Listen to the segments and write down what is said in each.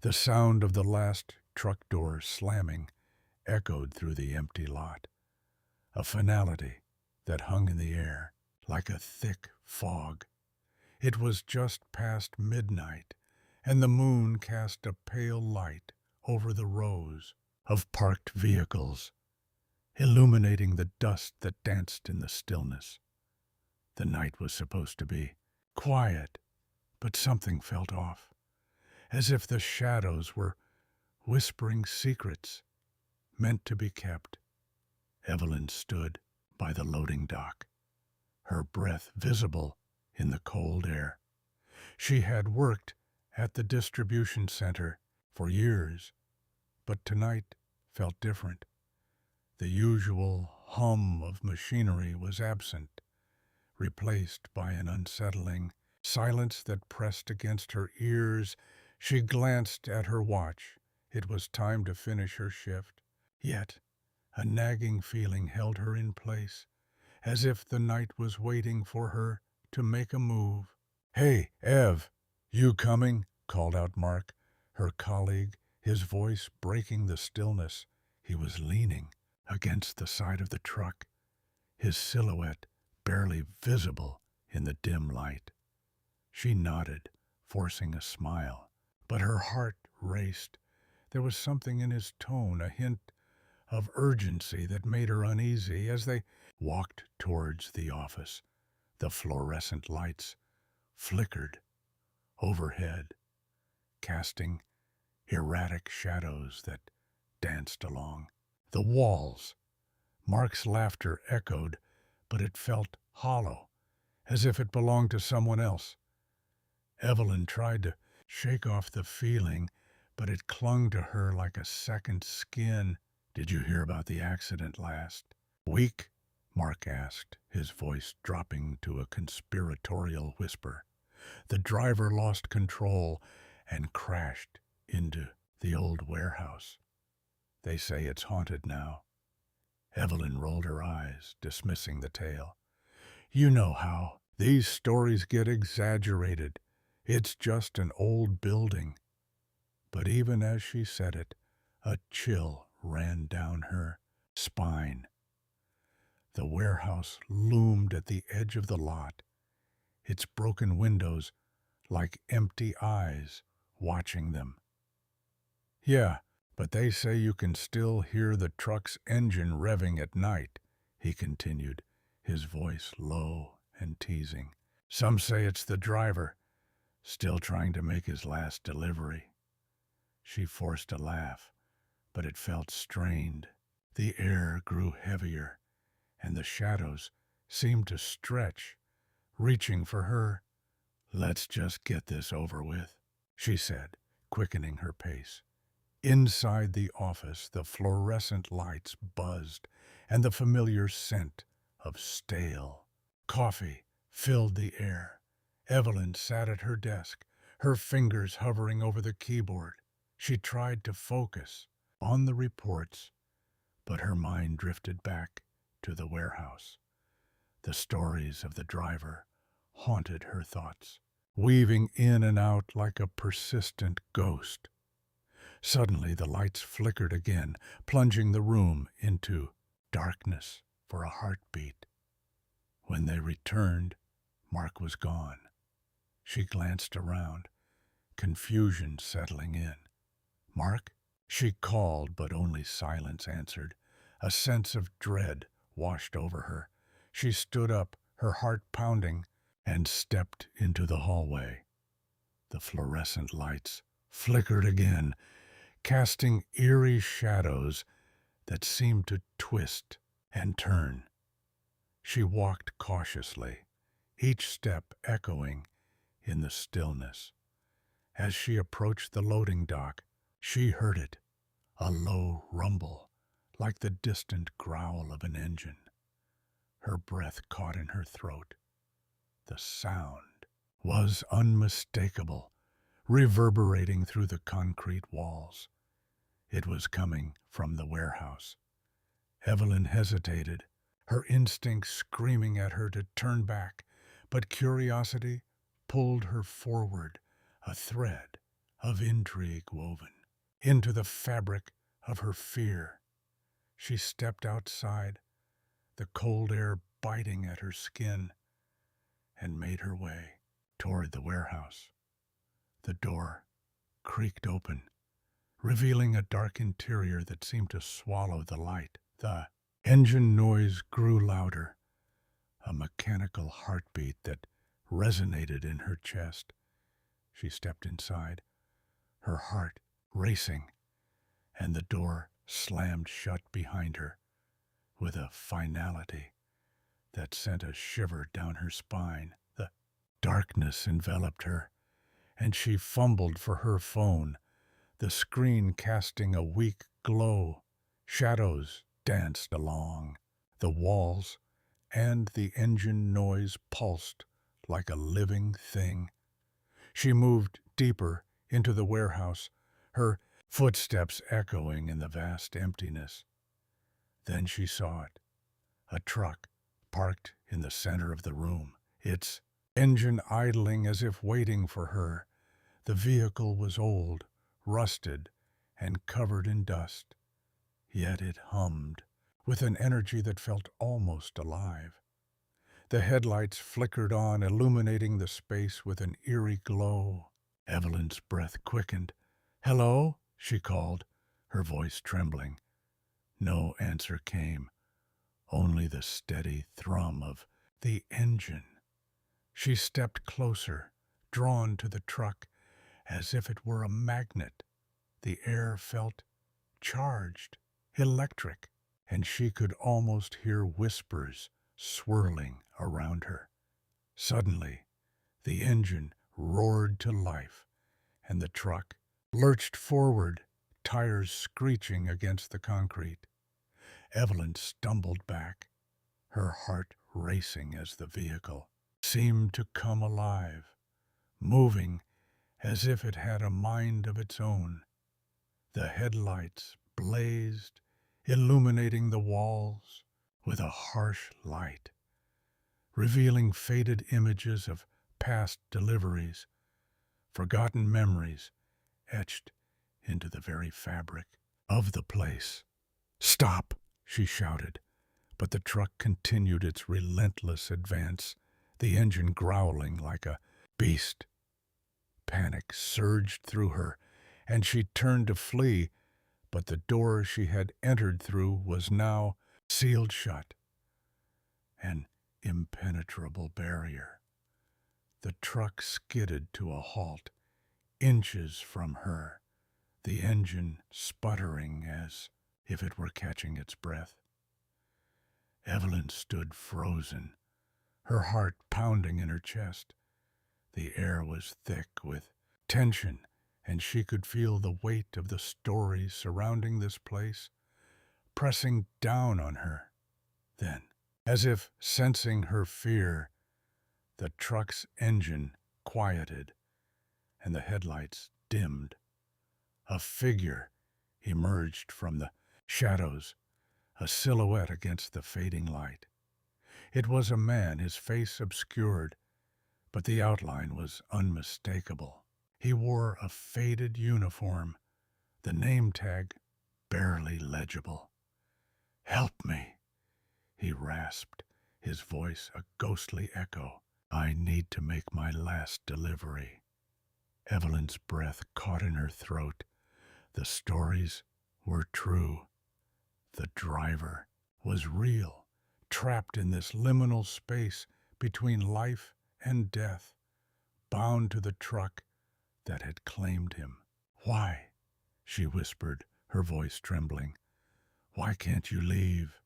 The sound of the last truck door slamming echoed through the empty lot, a finality that hung in the air like a thick fog. It was just past midnight, and the moon cast a pale light over the rows of parked vehicles, illuminating the dust that danced in the stillness. The night was supposed to be quiet, but something felt off, as if the shadows were whispering secrets meant to be kept. Evelyn stood by the loading dock, her breath visible in the cold air. She had worked at the distribution center for years, but tonight felt different. The usual hum of machinery was absent, replaced by an unsettling silence that pressed against her ears. She glanced at her watch. It was time to finish her shift. Yet, a nagging feeling held her in place, as if the night was waiting for her to make a move. "Hey, Ev, you coming?" called out Mark, her colleague, his voice breaking the stillness. He was leaning against the side of the truck, his silhouette barely visible in the dim light. She nodded, forcing a smile, but her heart raced. There was something in his tone, a hint of urgency that made her uneasy. As they walked towards the office, the fluorescent lights flickered overhead, casting erratic shadows that danced along the walls. Mark's laughter echoed, but it felt hollow, as if it belonged to someone else. Evelyn tried to shake off the feeling, but it clung to her like a second skin. "Did you hear about the accident last week?" Mark asked, his voice dropping to a conspiratorial whisper. "The driver lost control and crashed into the old warehouse. They say it's haunted now." Evelyn rolled her eyes, dismissing the tale. "You know how these stories get exaggerated. It's just an old building." But even as she said it, a chill ran down her spine. The warehouse loomed at the edge of the lot, its broken windows like empty eyes watching them. "Yeah, but they say you can still hear the truck's engine revving at night," he continued, his voice low and teasing. "Some say it's the driver, still trying to make his last delivery." She forced a laugh, but it felt strained. The air grew heavier, and the shadows seemed to stretch, reaching for her. "Let's just get this over with," she said, quickening her pace. Inside the office, the fluorescent lights buzzed, and the familiar scent of stale coffee filled the air. Evelyn sat at her desk, her fingers hovering over the keyboard. She tried to focus on the reports, but her mind drifted back to the warehouse. The stories of the driver haunted her thoughts, weaving in and out like a persistent ghost. Suddenly the lights flickered again, plunging the room into darkness for a heartbeat. When they returned, Mark was gone. She glanced around, confusion settling in. "Mark?" She called, but only silence answered. A sense of dread washed over her. She stood up, her heart pounding, and stepped into the hallway. The fluorescent lights flickered again, casting eerie shadows that seemed to twist and turn. She walked cautiously, each step echoing in the stillness. As she approached the loading dock, she heard it, a low rumble, like the distant growl of an engine. Her breath caught in her throat. The sound was unmistakable, reverberating through the concrete walls. It was coming from the warehouse. Evelyn hesitated, her instincts screaming at her to turn back, but curiosity pulled her forward, a thread of intrigue woven into the fabric of her fear. She stepped outside, the cold air biting at her skin, and made her way toward the warehouse. The door creaked open, revealing a dark interior that seemed to swallow the light. The engine noise grew louder, a mechanical heartbeat that resonated in her chest. She stepped inside, her heart racing, and the door slammed shut behind her with a finality that sent a shiver down her spine. The darkness enveloped her, and she fumbled for her phone, the screen casting a weak glow. Shadows danced along the walls, and the engine noise pulsed like a living thing. She moved deeper into the warehouse, her footsteps echoing in the vast emptiness. Then she saw it, a truck parked in the center of the room, its engine idling as if waiting for her. The vehicle was old, rusted, and covered in dust, yet it hummed with an energy that felt almost alive. The headlights flickered on, illuminating the space with an eerie glow. Evelyn's breath quickened. "Hello?" she called, her voice trembling. No answer came, only the steady thrum of the engine. She stepped closer, drawn to the truck, as if it were a magnet. The air felt charged, electric, and she could almost hear whispers swirling around her. Suddenly, the engine roared to life, and the truck lurched forward, tires screeching against the concrete. Evelyn stumbled back, her heart racing as the vehicle seemed to come alive, moving as if it had a mind of its own. The headlights blazed, illuminating the walls with a harsh light, revealing faded images of past deliveries, forgotten memories etched into the very fabric of the place. "Stop!" she shouted, but the truck continued its relentless advance, the engine growling like a beast. Panic surged through her, and she turned to flee, but the door she had entered through was now sealed shut, an impenetrable barrier. The truck skidded to a halt, inches from her, the engine sputtering as if it were catching its breath. Evelyn stood frozen, her heart pounding in her chest. The air was thick with tension, and she could feel the weight of the stories surrounding this place pressing down on her. Then, as if sensing her fear, the truck's engine quieted and the headlights dimmed. A figure emerged from the shadows, a silhouette against the fading light. It was a man, his face obscured, but the outline was unmistakable. He wore a faded uniform, the name tag barely legible. "Help me," he rasped, his voice a ghostly echo. "I need to make my last delivery." Evelyn's breath caught in her throat. The stories were true. The driver was real, trapped in this liminal space between life and death, bound to the truck that had claimed him. "Why?" she whispered, her voice trembling. "Why can't you leave?"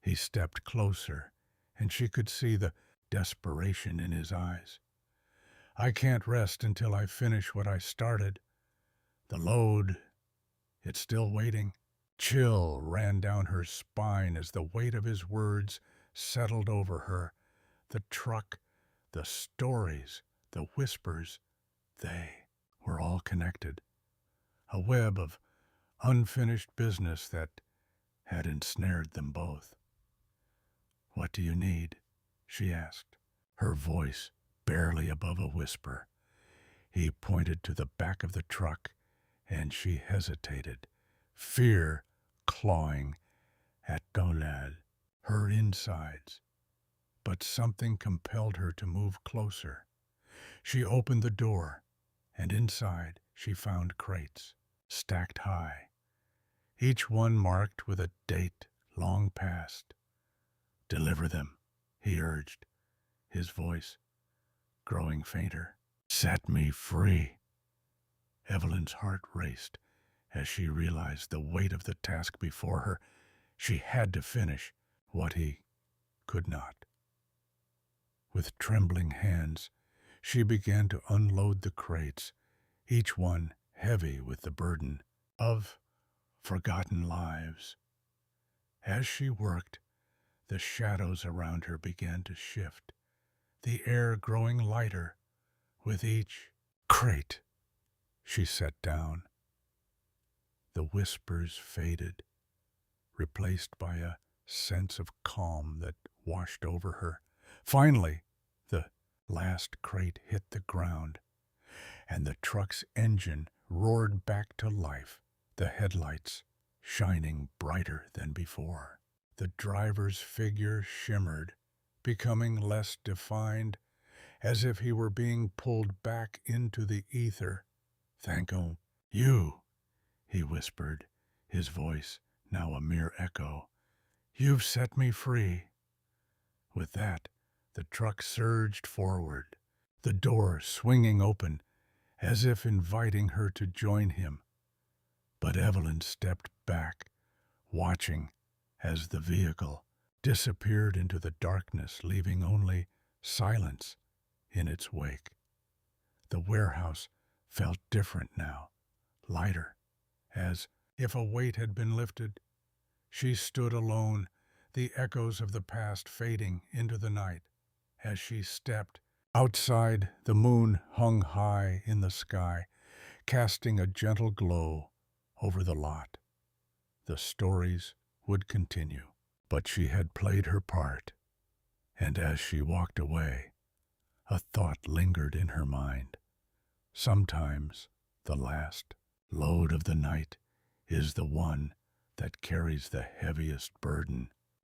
He stepped closer, and she could see the desperation in his eyes. "I can't rest until I finish what I started. The load, it's still waiting." Chill ran down her spine as the weight of his words settled over her. The truck, the stories, the whispers, they were all connected. A web of unfinished business that had ensnared them both. "What do you need?" she asked, her voice barely above a whisper. He pointed to the back of the truck, and she hesitated, fear clawing at Donald, her insides. But something compelled her to move closer. She opened the door, and inside she found crates, stacked high, each one marked with a date long past. "Deliver them," he urged, his voice growing fainter. "Set me free." Evelyn's heart raced as she realized the weight of the task before her. She had to finish what he could not. With trembling hands, she began to unload the crates, each one heavy with the burden of forgotten lives. As she worked, the shadows around her began to shift, the air growing lighter with each crate she set down. The whispers faded, replaced by a sense of calm that washed over her. Finally, the last crate hit the ground, and the truck's engine roared back to life, the headlights shining brighter than before. The driver's figure shimmered, becoming less defined, as if he were being pulled back into the ether. "Thank you," he whispered, his voice now a mere echo. "You've set me free." With that, the truck surged forward, the door swinging open, as if inviting her to join him. But Evelyn stepped back, watching as the vehicle disappeared into the darkness, leaving only silence in its wake. The warehouse felt different now, lighter, as if a weight had been lifted. She stood alone, the echoes of the past fading into the night. As she stepped outside, the moon hung high in the sky, casting a gentle glow over the lot. The stories would continue, but she had played her part, and as she walked away, a thought lingered in her mind. Sometimes the last load of the night is the one that carries the heaviest burden.